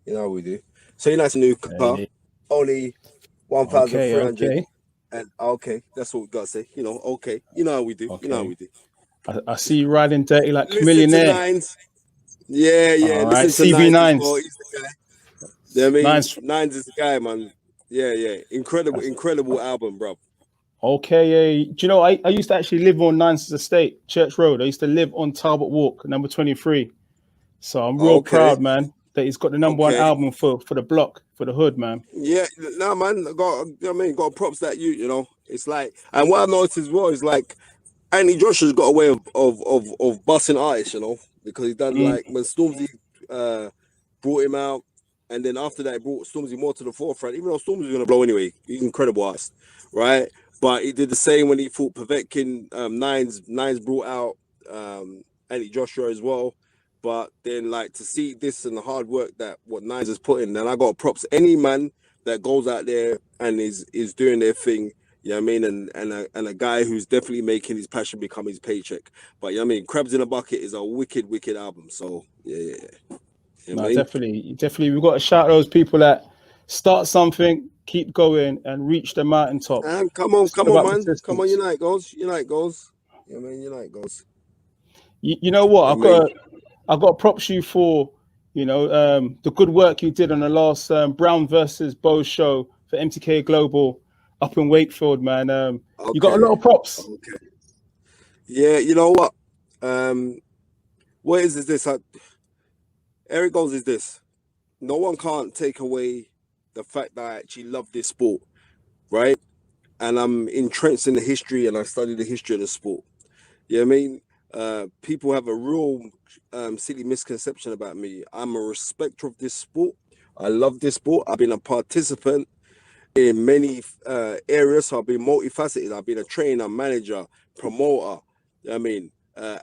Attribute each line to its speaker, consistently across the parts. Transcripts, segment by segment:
Speaker 1: You know how we do. So nice new car, only 1,300.
Speaker 2: Okay.
Speaker 1: And okay, that's what we got to say. Okay. You know how we do.
Speaker 2: Okay.
Speaker 1: You know how we do.
Speaker 2: I see you riding dirty like
Speaker 1: Listen
Speaker 2: millionaire.
Speaker 1: to Nines. Yeah.
Speaker 2: All
Speaker 1: Listen
Speaker 2: right,
Speaker 1: to
Speaker 2: CB9s.
Speaker 1: Nines as well. He's the guy. You know what I mean?
Speaker 2: Nines
Speaker 1: is the guy, man. Yeah. Incredible album, bro.
Speaker 2: Okay, do you know, I used to actually live on Nines Estate, Church Road. I used to live on Talbot Walk, number 23. So I'm real proud, man, that he's got the number one album for the block, for the hood, man.
Speaker 1: Yeah, no, man, got props that it's like, and what I noticed as well is like, Andy Joshua's got a way of busting artists, because he done like when Stormzy brought him out, and then after that, he brought Stormzy more to the forefront. Even though Stormzy was gonna blow anyway, he's an incredible artist, right? But he did the same when he fought Povetkin. Nines brought out Andy Joshua as well. But then, like, to see this and the hard work that what Nines has put in, then I got props. Any man that goes out there and is doing their thing, you know what I mean, and a guy who's definitely making his passion become his paycheck. But you know what I mean, Crabs in a Bucket is a wicked album. So yeah.
Speaker 2: No, definitely. We've got to shout those people that start something, keep going, and reach the mountaintop.
Speaker 1: And come on, man. Come on, unite goals. You know what I mean? Unite goals.
Speaker 2: You know what? I got props you for, the good work you did on the last Brown versus Bo show for MTK Global up in Wakefield, man. You got a lot of props.
Speaker 1: Okay. Yeah, you know what? What is this? Eric goes is this. No one can't take away the fact that I actually love this sport, right? And I'm entrenched in the history and I study the history of the sport. You know what I mean? People have a real silly misconception about me. I'm a respecter of this sport. I love this sport. I've been a participant in many areas. So I've been multifaceted. I've been a trainer, manager, promoter. You know what I mean,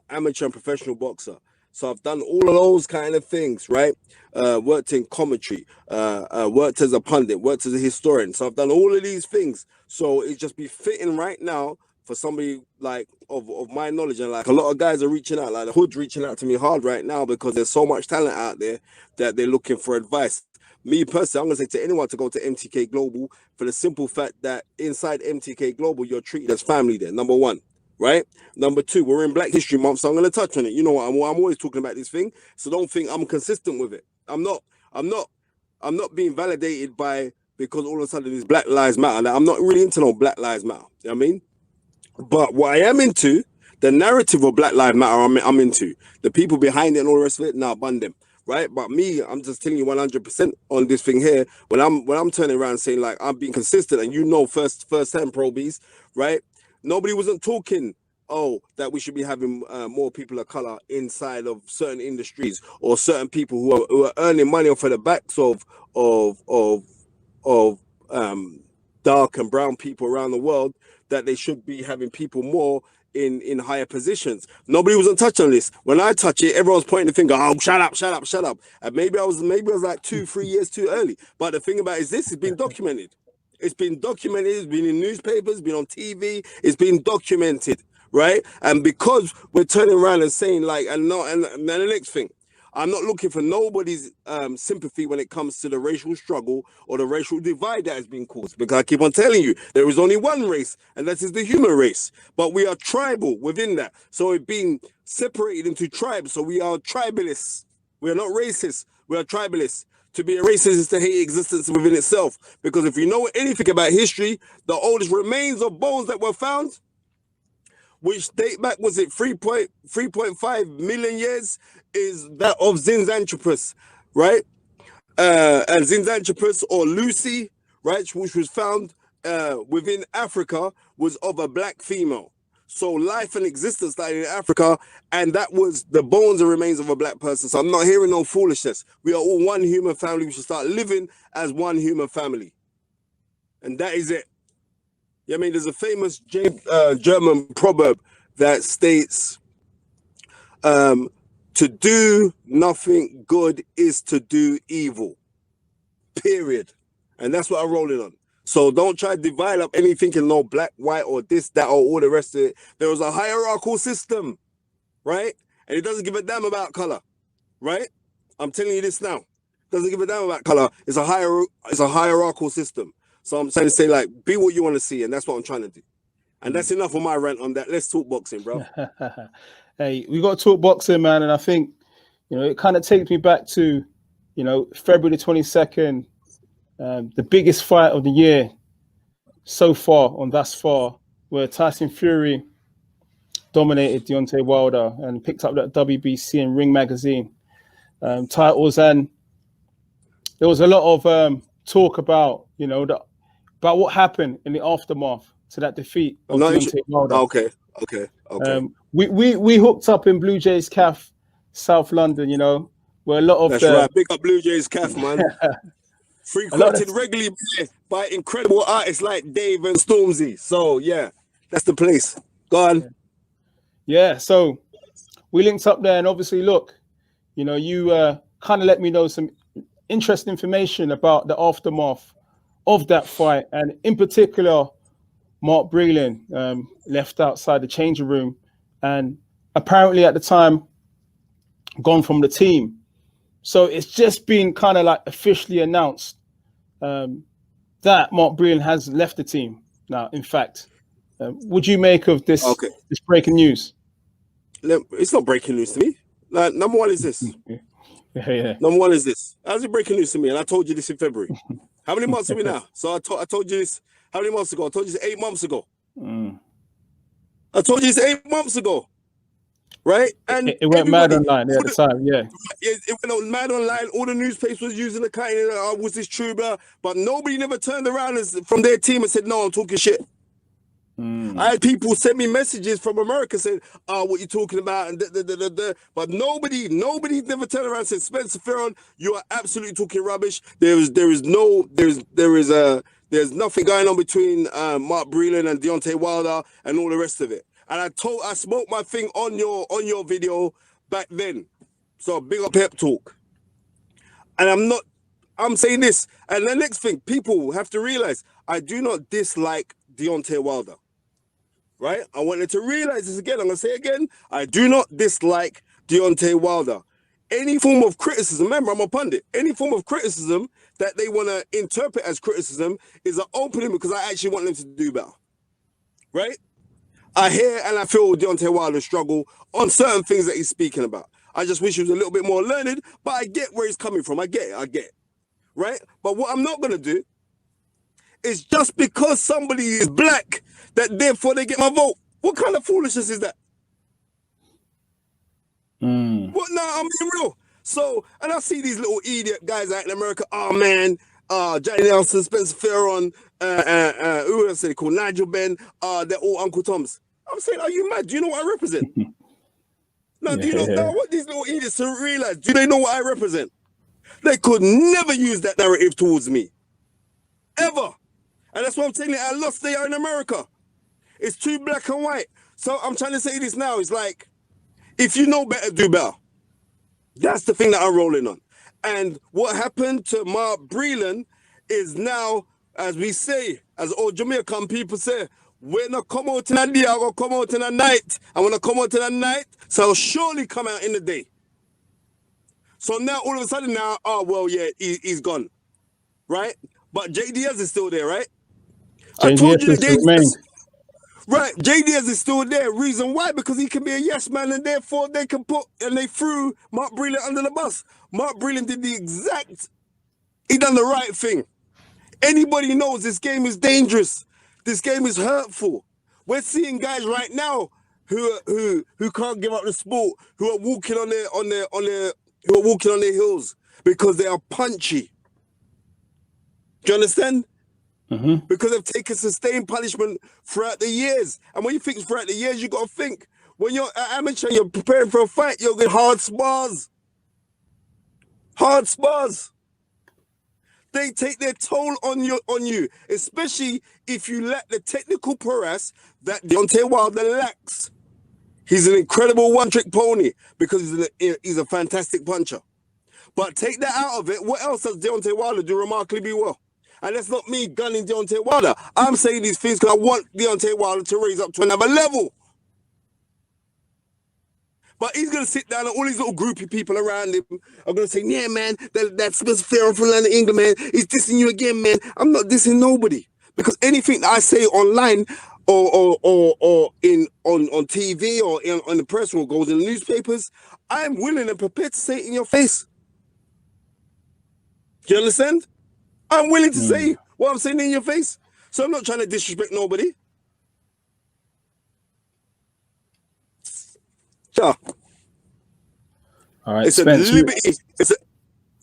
Speaker 1: amateur and professional boxer. So I've done all of those kind of things, right? Worked in commentary, worked as a pundit, worked as a historian. So I've done all of these things. So it just be fitting right now for somebody like of my knowledge, and like a lot of guys are reaching out, like the hood's reaching out to me hard right now because there's so much talent out there that they're looking for advice. Me personally, I'm gonna say to anyone to go to MTK Global for the simple fact that inside MTK Global, you're treated as family there, number one, right? Number two, we're in Black History Month, so I'm gonna touch on it. You know what? I'm always talking about this thing, so don't think I'm consistent with it. I'm not being validated by because all of a sudden it's Black Lives Matter. Like, I'm not really into no Black Lives Matter. You know what I mean? But what I am into, the narrative of Black Lives Matter, I'm into. The people behind it and all the rest of it, nah, bun them, right? But me, I'm just telling you 100% on this thing here. When I'm turning around saying like I'm being consistent, and first-hand probies, right? Nobody wasn't talking, that we should be having more people of color inside of certain industries or certain people who are earning money off of the backs of dark and brown people around the world, that they should be having people more in higher positions. Nobody wasn't touching on this. When I touch it, everyone's pointing the finger, shut up. And maybe I was like 2-3 years too early. But the thing about it is this has been documented. It's been documented, it's been in newspapers, it's been on TV, it's been documented, right? And because we're turning around and saying like, and the next thing, I'm not looking for nobody's sympathy when it comes to the racial struggle or the racial divide that has been caused. Because I keep on telling you, there is only one race, and that is the human race. But we are tribal within that. So it's been separated into tribes. So we are tribalists. We are not racist. We are tribalists. To be a racist is to hate existence within itself. Because if you know anything about history, the oldest remains of bones that were found, which date back, was it 3.5 million years, is that of Zinjanthropus, right? And Zinjanthropus, or Lucy, right, which was found within Africa, was of a black female. So life and existence started in Africa, and that was the bones and remains of a black person. So I'm not hearing no foolishness. We are all one human family. We should start living as one human family. And that is it. Yeah, I mean, there's a famous German proverb that states, to do nothing good is to do evil, period. And that's what I'm rolling on. So don't try to divide up anything in no black, white, or this, that, or all the rest of it. There was a hierarchical system, right? And it doesn't give a damn about color, right? I'm telling you this now. doesn't give a damn about color. It's a hierarchical system. So I'm trying to say, like, be what you want to see, and that's what I'm trying to do. And that's enough of my rant on that. Let's talk boxing, bro.
Speaker 2: Hey, we got to talk boxing, man. And I think, it kind of takes me back to, February the 22nd, the biggest fight of the year so far on thus far, where Tyson Fury dominated Deontay Wilder and picked up that WBC and Ring Magazine titles. And there was a lot of talk about, about what happened in the aftermath to that defeat of Deontay Wilder.
Speaker 1: Okay.
Speaker 2: We hooked up in Blue Jays Caf, South London, where a lot of
Speaker 1: right. Big up Blue Jays Caf, man. Frequented regularly by incredible artists like Dave and Stormzy. So yeah, that's the place. Go on.
Speaker 2: Yeah, so we linked up there, and obviously, look, you kind of let me know some interesting information about the aftermath of that fight, and in particular, Mark Breland left outside the changing room, and apparently at the time, gone from the team. So it's just been kind of like officially announced that Mark Breland has left the team now. In fact, would you make of this this breaking news?
Speaker 1: It's not breaking news to me. Like, number one is this.
Speaker 2: Yeah.
Speaker 1: Number one is this. How's it breaking news to me? And I told you this in February. How many months are we now? So I told you this. How many months ago? I told you this 8 months ago. I told you this 8 months ago. Right? And
Speaker 2: it went mad online at the time, yeah.
Speaker 1: It went mad online. All the newspapers was using the kind of, was this true, blah? But nobody never turned around from their team and said, no, I'm talking shit. I had people send me messages from America saying, what you talking about? And But nobody never turned around and said, Spencer Fearon, you are absolutely talking rubbish. There's nothing going on between Mark Breland and Deontay Wilder and all the rest of it. And I smoked my thing on your video back then. So big up pep talk. And I'm saying this. And the next thing, people have to realize, I do not dislike Deontay Wilder. Right? I wanted to realize this again. I'm going to say it again. I do not dislike Deontay Wilder. Any form of criticism, remember, I'm a pundit. Any form of criticism that they want to interpret as criticism is an opening because I actually want them to do better. Right? I hear and I feel Deontay Wilder struggle on certain things that he's speaking about. I just wish he was a little bit more learned, but I get where he's coming from. I get it. Right? But what I'm not going to do is just because somebody is black, that therefore they get my vote. What kind of foolishness is that? What? No, I'm being real. So, and I see these little idiot guys out in America. Oh man, Johnny Nelson, Spencer Fearon, who else they call Nigel Ben? They're all Uncle Toms. I'm saying, are you mad? Do you know what I represent? No, do you know what these little idiots don't realize? Do they know what I represent? They could never use that narrative towards me, ever. And that's what I'm telling you. I lost they are in America. It's too black and white. So I'm trying to say this now. It's like, if you know better, do better. That's the thing that I'm rolling on. And what happened to Mark Breland is now, as we say, as old Jamaican people say, when I come out in a day, I'm going to come out in a night. And when I come out in a night, so I'll surely come out in the day. So now, all of a sudden now, he's gone. Right? But JDS is still there, right? I told you that JDS... Right, JDS is still there. Reason why? Because he can be a yes man, and therefore they can they threw Mark Breland under the bus. Mark Breland did he done the right thing. Anybody knows this game is dangerous. This game is hurtful. We're seeing guys right now who can't give up the sport, who are walking on their heels because they are punchy. Do you understand? Because they've taken sustained punishment throughout the years. And when you think throughout the years, you got to think, when you're an amateur, you're preparing for a fight, you'll get hard spars. Hard spars. They take their toll on you, especially if you lack the technical prowess that Deontay Wilder lacks. He's an incredible one-trick pony because he's a fantastic puncher. But take that out of it, what else does Deontay Wilder do remarkably well? And that's not me gunning Deontay Wilder. I'm saying these things because I want Deontay Wilder to raise up to another level. But he's gonna sit down and all these little groupie people around him are gonna say, yeah, man, that's Fearon from London, England, man. He's dissing you again, man. I'm not dissing nobody. Because anything that I say online or on TV or on the press or goes in the newspapers, I'm willing and prepared to say it in your face. Do you understand? I'm willing to say what I'm saying in your face. So I'm not trying to disrespect nobody. Yeah.
Speaker 2: All right,
Speaker 1: it's Spence, a liberty.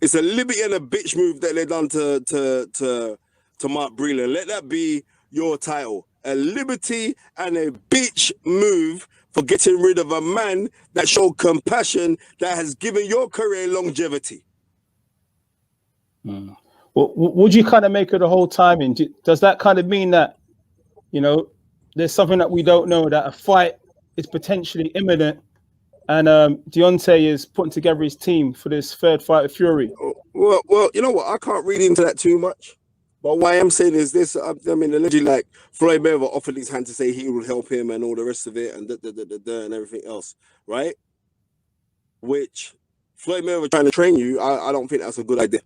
Speaker 1: It's a liberty and a bitch move that they done to Mark Breland. Let that be your title. A liberty and a bitch move for getting rid of a man that showed compassion, that has given your career longevity.
Speaker 2: Well, would you kind of make it the whole timing? Does that kind of mean that, you know, there's something that we don't know, that a fight is potentially imminent, and Deontay is putting together his team for this third fight with Fury?
Speaker 1: Well, you know what? I can't read into that too much. But what I am saying is this: I mean, allegedly, like Floyd Mayweather offered his hand to say he would help him and all the rest of it, and and everything else, right? Which Floyd Mayweather trying to train you, I don't think that's a good idea.